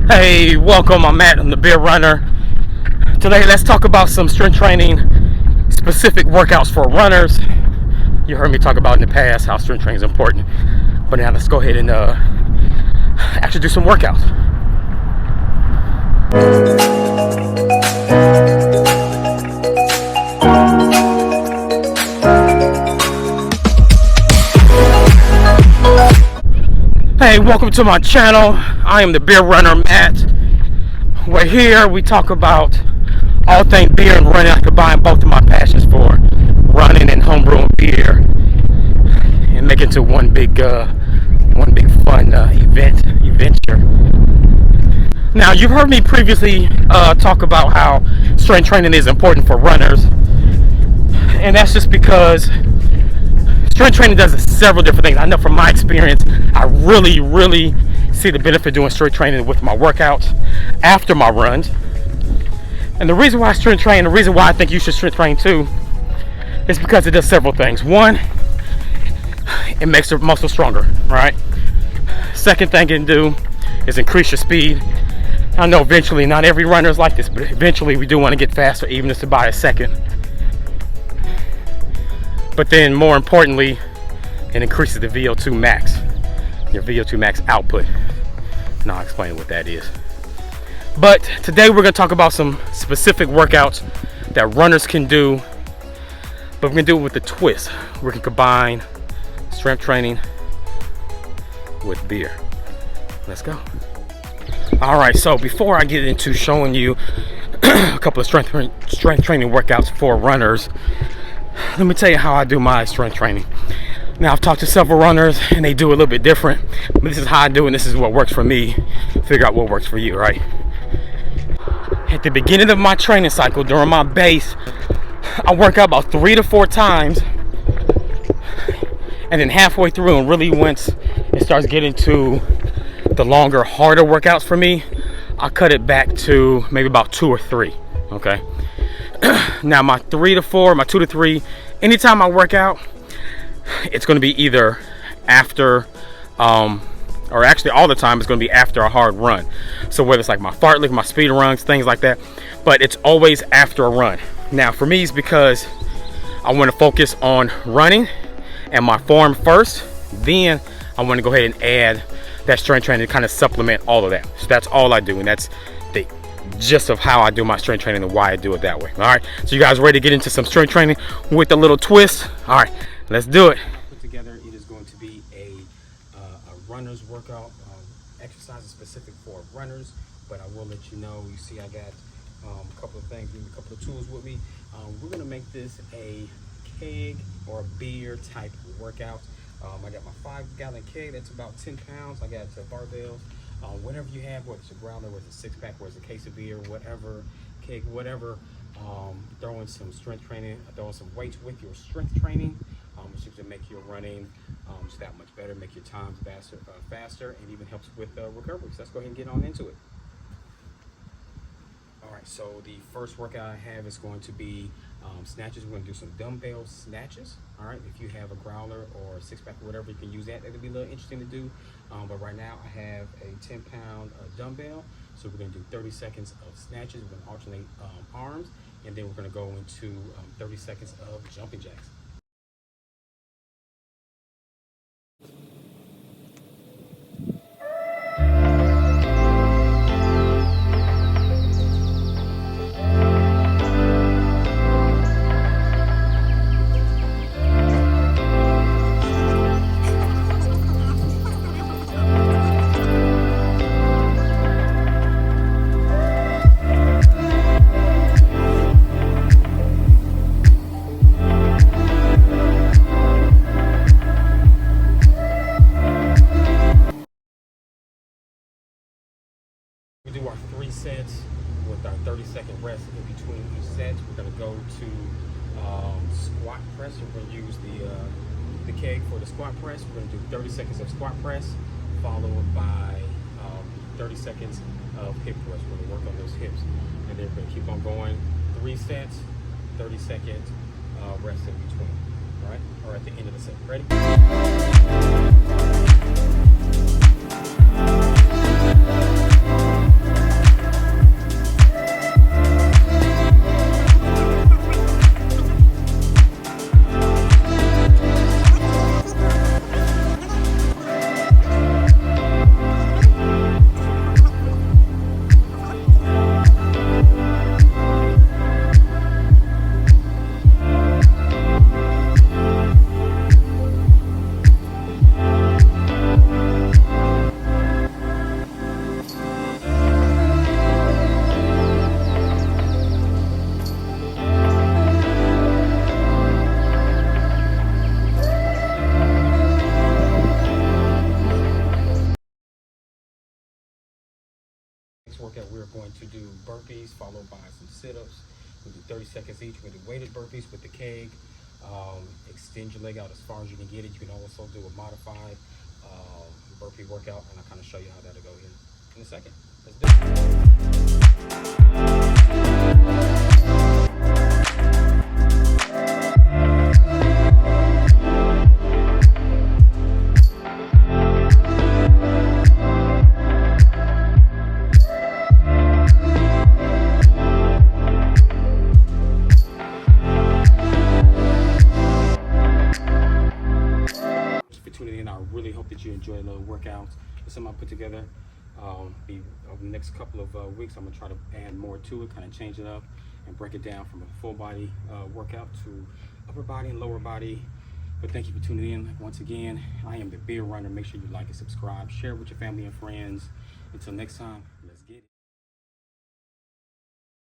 Hey, welcome. I'm Matt. I'm the Beer Runner. Today, let's talk about some strength training specific workouts for runners. You heard me talk about in the past how strength training is important, but now let's go ahead and actually do some workouts. Hey, welcome to my channel. I am the Beer Runner, Matt. We're here, we talk about all things beer and running. I combine both of my passions for running and homebrewing beer and make it to one big fun adventure. Now, you've heard me previously talk about how strength training is important for runners, and that's just because strength training does several different things. I know from my experience, I really see the benefit of doing strength training with my workouts after my runs. And the reason why I strength train, the reason why I think you should strength train too, is because it does several things. One, it makes the muscle stronger, right? Second thing it can do is increase your speed. I know eventually, not every runner is like this, but eventually we do want to get faster, even just about a second. But then more importantly, it increases the VO2 max, your VO2 max output. And I'll explain what that is. But today we're going to talk about some specific workouts that runners can do, but we're going to do it with a twist. We can combine strength training with beer. Let's go. All right, so before I get into showing you a couple of strength training workouts for runners, let me tell you how I do my strength training. Now, I've talked to several runners and they do it a little bit different, but this is how I do it and this is what works for me. Figure out what works for you, right? At the beginning of my training cycle, during my base, I work out about 3 to 4 times, and then halfway through, and really once it starts getting to the longer, harder workouts for me, I cut it back to maybe about 2 or 3, okay? Now, my 3 to 4, my 2 to 3, anytime I work out, it's going to be either after, or actually all the time, it's going to be after a hard run. So whether it's like my fartlek, my speed runs, things like that, but it's always after a run. Now, for me, it's because I want to focus on running and my form first. Then I want to go ahead and add that strength training to kind of supplement all of that. So that's all I do, and that's the gist of how I do my strength training and why I do it that way. All right, so you guys ready to get into some strength training with a little twist? All right, let's do it. Put together, it is going to be a runner's workout, exercises specific for runners, but I will let you know. You see, I got a couple of things, a couple of tools with me. We're going to make this a keg or a beer type workout. I got my 5-gallon keg, that's about 10 pounds. I got barbells. Whatever you have, whether it's a growler, whether it's a 6-pack, whether it's a case of beer, whatever, keg, whatever. Throw in some strength training, throw in some weights with your strength training, which is to make your running just that much better, make your times faster, and even helps with recovery. So let's go ahead and get on into it. All right, so the first workout I have is going to be snatches. We're going to do some dumbbell snatches. All right, if you have a growler or a 6-pack or whatever, you can use that. That'll be a little interesting to do. But right now I have a 10-pound dumbbell. So we're going to do 30 seconds of snatches. We're going to alternate arms, and then we're going to go into 30 seconds of jumping jacks. We do our 3 sets with our 30-second rest in between each set. We're going to go to squat press. We're going to use the keg for the squat press. We're going to do 30 seconds of squat press, followed by 30 seconds of hip thrust. We're going to work on those hips. And then we're going to keep on going. 3 sets, 30-second rest in between. All right? Or at the end of the set. Ready? next workout, we're going to do burpees followed by some sit-ups. We'll do 30 seconds each. We'll do weighted burpees with the keg. Extend your leg out as far as you can get it. You can also do a modified burpee workout, and I'll kind of show you how that'll go here in a second. Let's do and I really hope that you enjoy the little workouts. It's something I put together. Over the next couple of weeks, I'm gonna try to add more to it, kind of change it up and break it down from a full body workout to upper body and lower body. But thank you for tuning in. Once again, I am the Beer Runner. Make sure you like and subscribe, share it with your family and friends. Until next time.